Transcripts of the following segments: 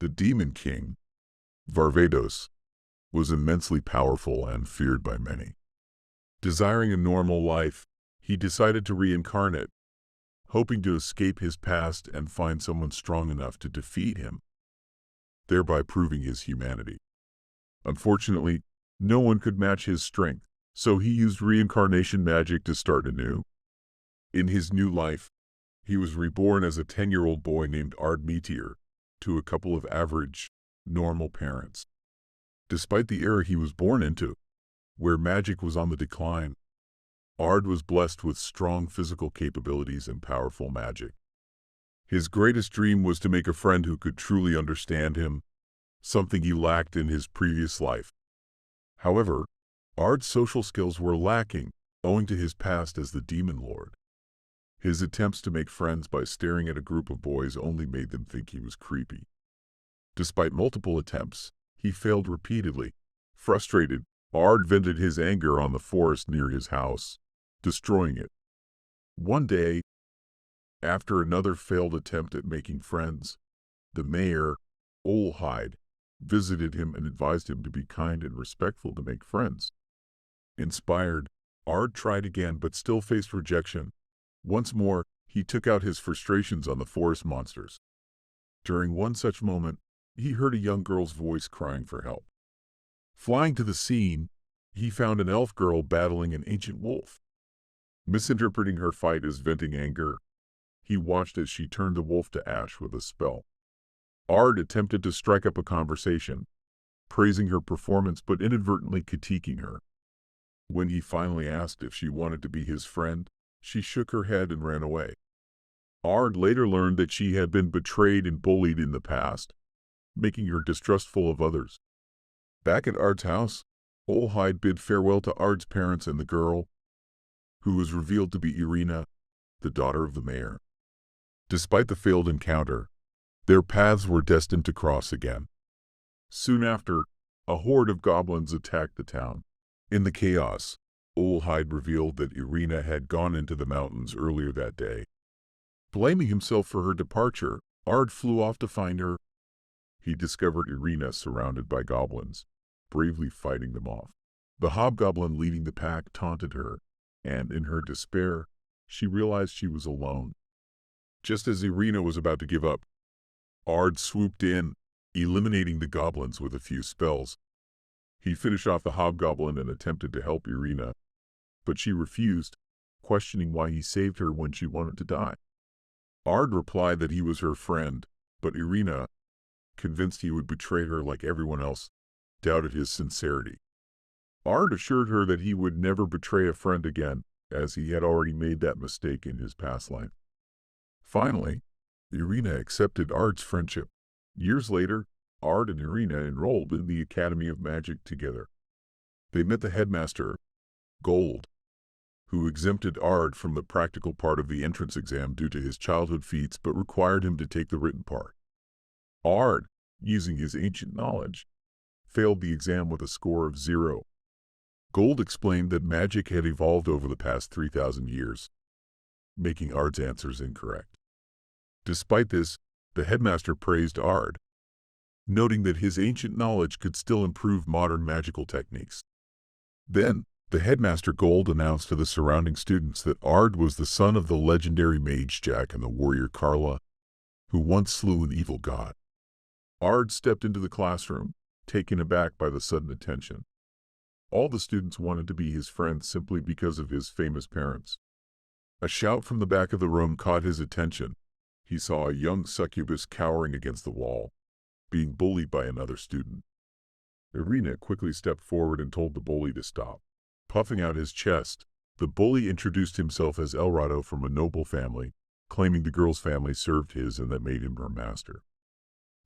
The Demon King, Varvatos, was immensely powerful and feared by many. Desiring a normal life, he decided to reincarnate, hoping to escape his past and find someone strong enough to defeat him, thereby proving his humanity. Unfortunately, no one could match his strength, so he used reincarnation magic to start anew. In his new life, he was reborn as a 10-year-old boy named Ard Meteor to a couple of average, normal parents. Despite the era he was born into, where magic was on the decline, Ard was blessed with strong physical capabilities and powerful magic. His greatest dream was to make a friend who could truly understand him, something he lacked in his previous life. However, Ard's social skills were lacking, owing to his past as the Demon Lord. His attempts to make friends by staring at a group of boys only made them think he was creepy. Despite multiple attempts, he failed repeatedly. Frustrated, Ard vented his anger on the forest near his house, destroying it. One day, after another failed attempt at making friends, the mayor, Olhide, visited him and advised him to be kind and respectful to make friends. Inspired, Ard tried again but still faced rejection. Once more, he took out his frustrations on the forest monsters. During one such moment, he heard a young girl's voice crying for help. Flying to the scene, he found an elf girl battling an ancient wolf. Misinterpreting her fight as venting anger, he watched as she turned the wolf to ash with a spell. Ard attempted to strike up a conversation, praising her performance but inadvertently critiquing her. When he finally asked if she wanted to be his friend, she shook her head and ran away. Ard later learned that she had been betrayed and bullied in the past, making her distrustful of others. Back at Ard's house, Olhide bid farewell to Ard's parents and the girl, who was revealed to be Irina, the daughter of the mayor. Despite the failed encounter, their paths were destined to cross again. Soon after, a horde of goblins attacked the town. In the chaos, Olhide revealed that Irina had gone into the mountains earlier that day. Blaming himself for her departure, Ard flew off to find her. He discovered Irina surrounded by goblins, bravely fighting them off. The hobgoblin leading the pack taunted her, and in her despair, she realized she was alone. Just as Irina was about to give up, Ard swooped in, eliminating the goblins with a few spells. He finished off the hobgoblin and attempted to help Irina, but she refused, questioning why he saved her when she wanted to die. Ard replied that he was her friend, but Irina, convinced he would betray her like everyone else, doubted his sincerity. Ard assured her that he would never betray a friend again, as he had already made that mistake in his past life. Finally, Irina accepted Ard's friendship. Years later, Ard and Irina enrolled in the Academy of Magic together. They met the headmaster, Gold, who exempted Ard from the practical part of the entrance exam due to his childhood feats but required him to take the written part. Ard, using his ancient knowledge, failed the exam with a score of 0. Gold explained that magic had evolved over the past 3,000 years, making Ard's answers incorrect. Despite this, the headmaster praised Ard, noting that his ancient knowledge could still improve modern magical techniques. Then, the headmaster Gold announced to the surrounding students that Ard was the son of the legendary mage Jack and the warrior Carla, who once slew an evil god. Ard stepped into the classroom, taken aback by the sudden attention. All the students wanted to be his friends simply because of his famous parents. A shout from the back of the room caught his attention. He saw a young succubus cowering against the wall, being bullied by another student. Irina quickly stepped forward and told the bully to stop. Puffing out his chest, the bully introduced himself as Elrado from a noble family, claiming the girl's family served his and that made him her master.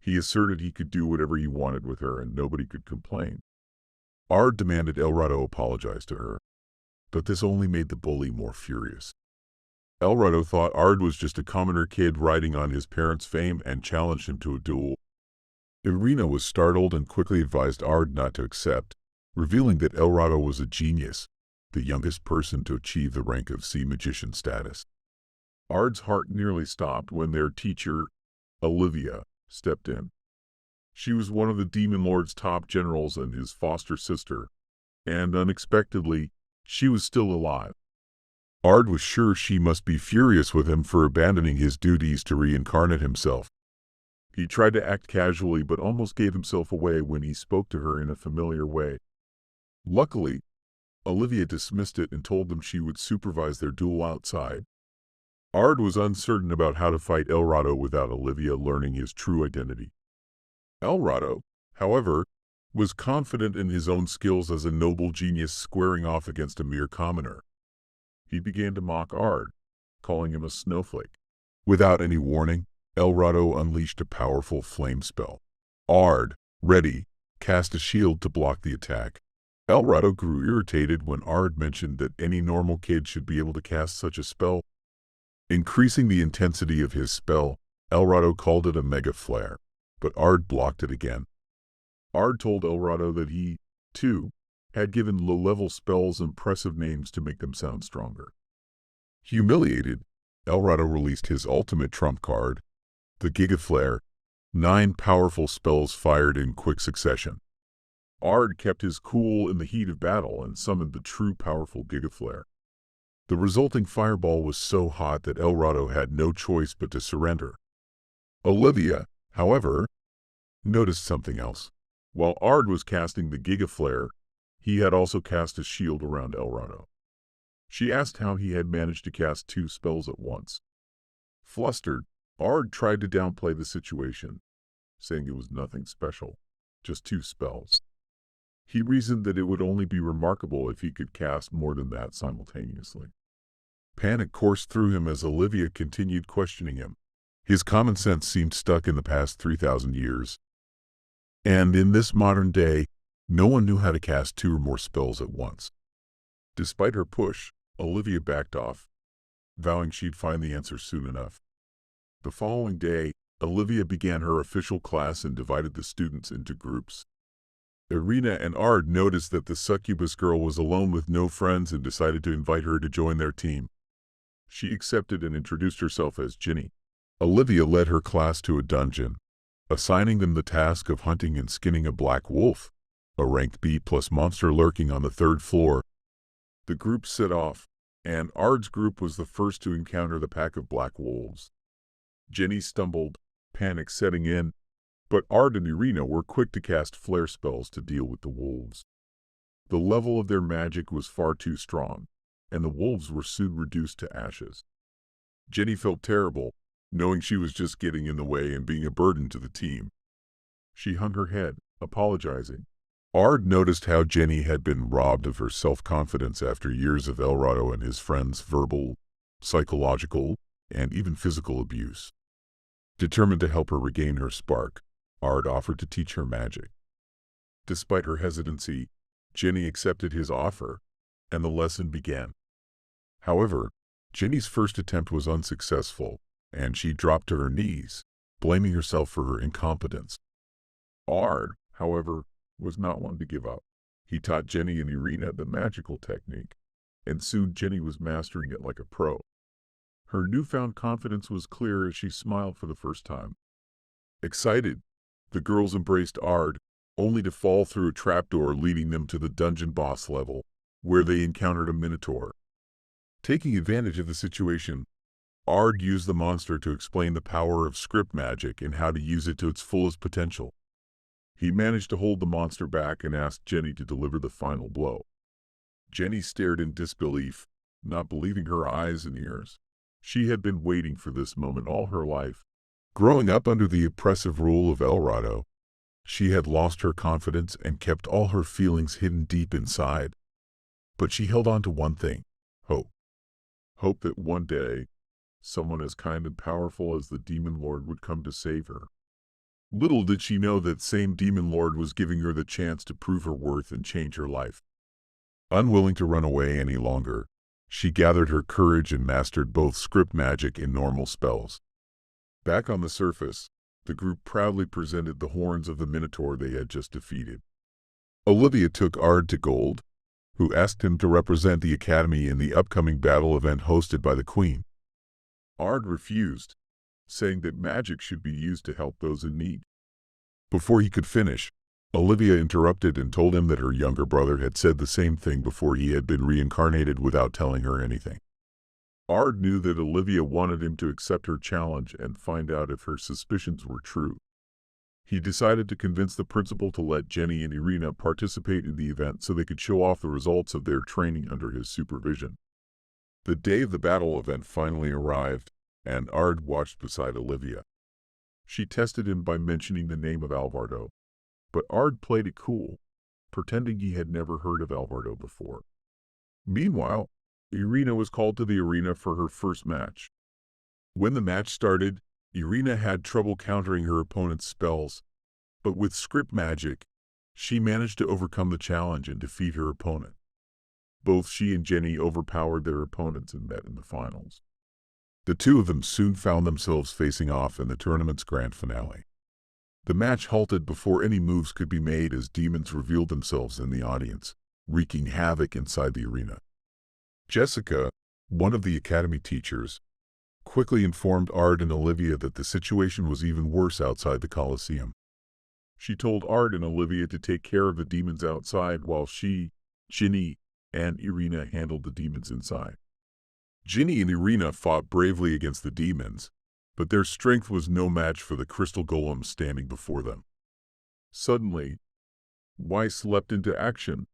He asserted he could do whatever he wanted with her and nobody could complain. Ard demanded Elrado apologize to her, but this only made the bully more furious. Elrado thought Ard was just a commoner kid riding on his parents' fame and challenged him to a duel. Irina was startled and quickly advised Ard not to accept, revealing that Elrado was a genius, the youngest person to achieve the rank of sea magician status. Ard's heart nearly stopped when their teacher, Olivia, stepped in. She was one of the Demon Lord's top generals and his foster sister, and unexpectedly, she was still alive. Ard was sure she must be furious with him for abandoning his duties to reincarnate himself. He tried to act casually but almost gave himself away when he spoke to her in a familiar way. Luckily, Olivia dismissed it and told them she would supervise their duel outside. Ard was uncertain about how to fight El Rado without Olivia learning his true identity. El Rado, however, was confident in his own skills as a noble genius squaring off against a mere commoner. He began to mock Ard, calling him a snowflake. Without any warning, El Rado unleashed a powerful flame spell. Ard, ready, cast a shield to block the attack. El Rado grew irritated when Ard mentioned that any normal kid should be able to cast such a spell. Increasing the intensity of his spell, El Rado called it a mega flare, but Ard blocked it again. Ard told El Rado that he, too, had given low-level spells impressive names to make them sound stronger. Humiliated, El Rado released his ultimate trump card, the Giga Flare, 9 powerful spells fired in quick succession. Ard kept his cool in the heat of battle and summoned the true powerful Giga Flare. The resulting fireball was so hot that El Rado had no choice but to surrender. Olivia, however, noticed something else. While Ard was casting the Giga Flare, he had also cast a shield around El Rado. She asked how he had managed to cast 2 spells at once. Flustered, Ard tried to downplay the situation, saying it was nothing special, just 2 spells. He reasoned that it would only be remarkable if he could cast more than that simultaneously. Panic coursed through him as Olivia continued questioning him. His common sense seemed stuck in the past 3,000 years. And in this modern day, no one knew how to cast 2 or more spells at once. Despite her push, Olivia backed off, vowing she'd find the answer soon enough. The following day, Olivia began her official class and divided the students into groups. Irina and Ard noticed that the succubus girl was alone with no friends and decided to invite her to join their team. She accepted and introduced herself as Ginny. Olivia led her class to a dungeon, assigning them the task of hunting and skinning a black wolf, a ranked B+ monster lurking on the 3rd floor. The group set off, and Ard's group was the first to encounter the pack of black wolves. Ginny stumbled, panic setting in, but Ard and Irina were quick to cast flare spells to deal with the wolves. The level of their magic was far too strong, and the wolves were soon reduced to ashes. Ginny felt terrible, knowing she was just getting in the way and being a burden to the team. She hung her head, apologizing. Ard noticed how Ginny had been robbed of her self-confidence after years of El Rado and his friends' verbal, psychological, and even physical abuse. Determined to help her regain her spark, Ard offered to teach her magic. Despite her hesitancy, Ginny accepted his offer, and the lesson began. However, Ginny's first attempt was unsuccessful, and she dropped to her knees, blaming herself for her incompetence. Ard, however, was not one to give up. He taught Ginny and Irina the magical technique, and soon Ginny was mastering it like a pro. Her newfound confidence was clear as she smiled for the first time. Excited, the girls embraced Ard, only to fall through a trapdoor leading them to the dungeon boss level, where they encountered a minotaur. Taking advantage of the situation, Ard used the monster to explain the power of script magic and how to use it to its fullest potential. He managed to hold the monster back and asked Ginny to deliver the final blow. Ginny stared in disbelief, not believing her eyes and ears. She had been waiting for this moment all her life. Growing up under the oppressive rule of El Rado, she had lost her confidence and kept all her feelings hidden deep inside. But she held on to one thing: hope. Hope that one day, someone as kind and powerful as the Demon Lord would come to save her. Little did she know that same Demon Lord was giving her the chance to prove her worth and change her life. Unwilling to run away any longer, she gathered her courage and mastered both script magic and normal spells. Back on the surface, the group proudly presented the horns of the Minotaur they had just defeated. Olivia took Ard to Gold, who asked him to represent the Academy in the upcoming battle event hosted by the Queen. Ard refused, saying that magic should be used to help those in need. Before he could finish, Olivia interrupted and told him that her younger brother had said the same thing before he had been reincarnated without telling her anything. Ard knew that Olivia wanted him to accept her challenge and find out if her suspicions were true. He decided to convince the principal to let Jenny and Irina participate in the event so they could show off the results of their training under his supervision. The day of the battle event finally arrived, and Ard watched beside Olivia. She tested him by mentioning the name of Alvardo, but Ard played it cool, pretending he had never heard of Alvardo before. Meanwhile, Irina was called to the arena for her first match. When the match started, Irina had trouble countering her opponent's spells, but with script magic, she managed to overcome the challenge and defeat her opponent. Both she and Jenny overpowered their opponents and met in the finals. The two of them soon found themselves facing off in the tournament's grand finale. The match halted before any moves could be made as demons revealed themselves in the audience, wreaking havoc inside the arena. Jessica, one of the academy teachers, quickly informed Ard and Olivia that the situation was even worse outside the Colosseum. She told Ard and Olivia to take care of the demons outside while she, Ginny, and Irina handled the demons inside. Ginny and Irina fought bravely against the demons, but their strength was no match for the crystal golem standing before them. Suddenly, Weiss leapt into action,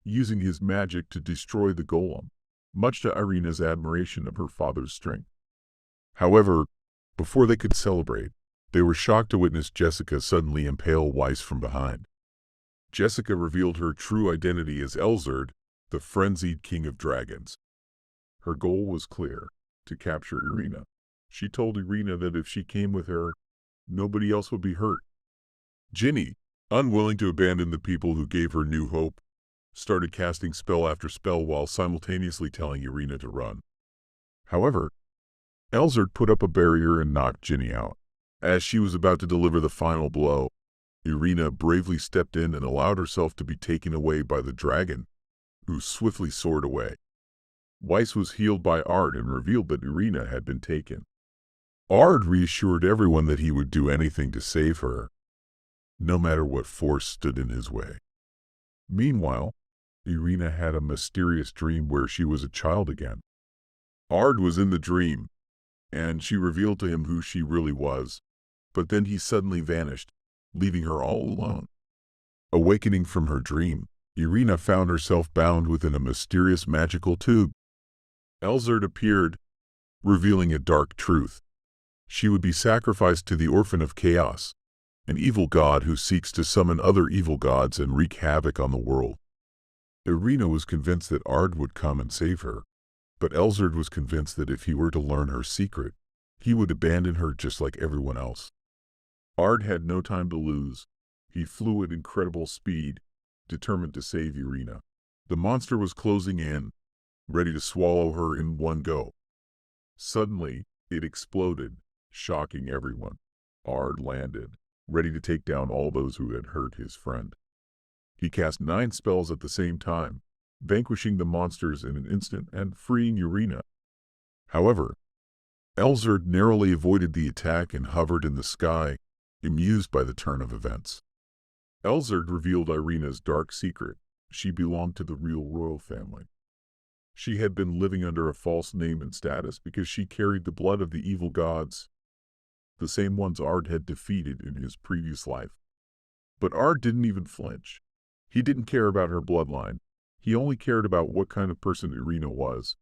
using his magic to destroy the golem, much to Irina's admiration of her father's strength. However, before they could celebrate, they were shocked to witness Jessica suddenly impale Weiss from behind. Jessica revealed her true identity as Elzard, the frenzied king of dragons. Her goal was clear: to capture Irina. She told Irina that if she came with her, nobody else would be hurt. Ginny, unwilling to abandon the people who gave her new hope, started casting spell after spell while simultaneously telling Irina to run. However, Elzard put up a barrier and knocked Ginny out. As she was about to deliver the final blow, Irina bravely stepped in and allowed herself to be taken away by the dragon, who swiftly soared away. Weiss was healed by Ard and revealed that Irina had been taken. Ard reassured everyone that he would do anything to save her, no matter what force stood in his way. Meanwhile, Irina had a mysterious dream where she was a child again. Ard was in the dream, and she revealed to him who she really was, but then he suddenly vanished, leaving her all alone. Awakening from her dream, Irina found herself bound within a mysterious magical tube. Elzard appeared, revealing a dark truth. She would be sacrificed to the Orphan of Chaos, an evil god who seeks to summon other evil gods and wreak havoc on the world. Irina was convinced that Ard would come and save her, but Elzard was convinced that if he were to learn her secret, he would abandon her just like everyone else. Ard had no time to lose. He flew at incredible speed, determined to save Irina. The monster was closing in, ready to swallow her in one go. Suddenly, it exploded, shocking everyone. Ard landed, ready to take down all those who had hurt his friend. He cast 9 spells at the same time, vanquishing the monsters in an instant and freeing Irina. However, Elzard narrowly avoided the attack and hovered in the sky, amused by the turn of events. Elzard revealed Irina's dark secret. She belonged to the real royal family. She had been living under a false name and status because she carried the blood of the evil gods, the same ones Ard had defeated in his previous life. But Ard didn't even flinch. He didn't care about her bloodline. He only cared about what kind of person Irina was,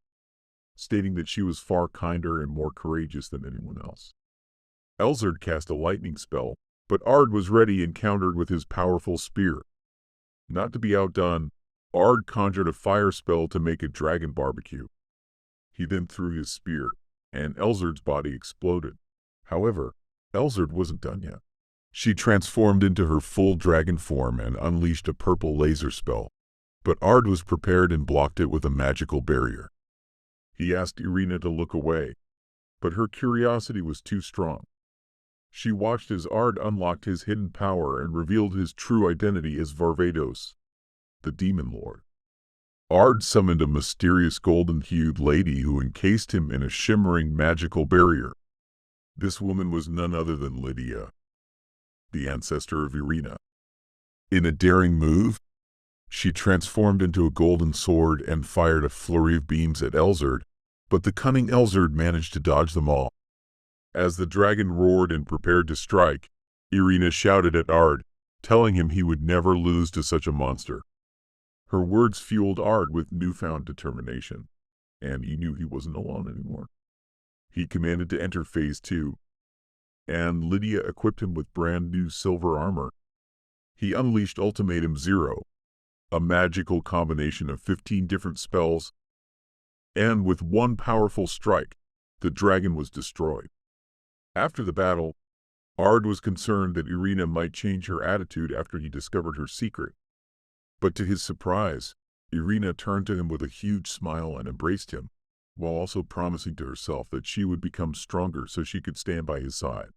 stating that she was far kinder and more courageous than anyone else. Elzard cast a lightning spell, but Ard was ready and countered with his powerful spear. Not to be outdone, Ard conjured a fire spell to make a dragon barbecue. He then threw his spear, and Elzard's body exploded. However, Elzard wasn't done yet. She transformed into her full dragon form and unleashed a purple laser spell, but Ard was prepared and blocked it with a magical barrier. He asked Irina to look away, but her curiosity was too strong. She watched as Ard unlocked his hidden power and revealed his true identity as Varvados, the Demon Lord. Ard summoned a mysterious golden-hued lady who encased him in a shimmering magical barrier. This woman was none other than Lydia. the ancestor of Irina. In a daring move, she transformed into a golden sword and fired a flurry of beams at Elzard, but the cunning Elzard managed to dodge them all. As the dragon roared and prepared to strike, Irina shouted at Ard, telling him he would never lose to such a monster. Her words fueled Ard with newfound determination, and he knew he wasn't alone anymore. He commanded to enter Phase 2, and Lydia equipped him with brand new silver armor. He unleashed Ultimatum Zero, a magical combination of 15 different spells, and with one powerful strike, the dragon was destroyed. After the battle, Ard was concerned that Irina might change her attitude after he discovered her secret. But to his surprise, Irina turned to him with a huge smile and embraced him, while also promising to herself that she would become stronger so she could stand by his side.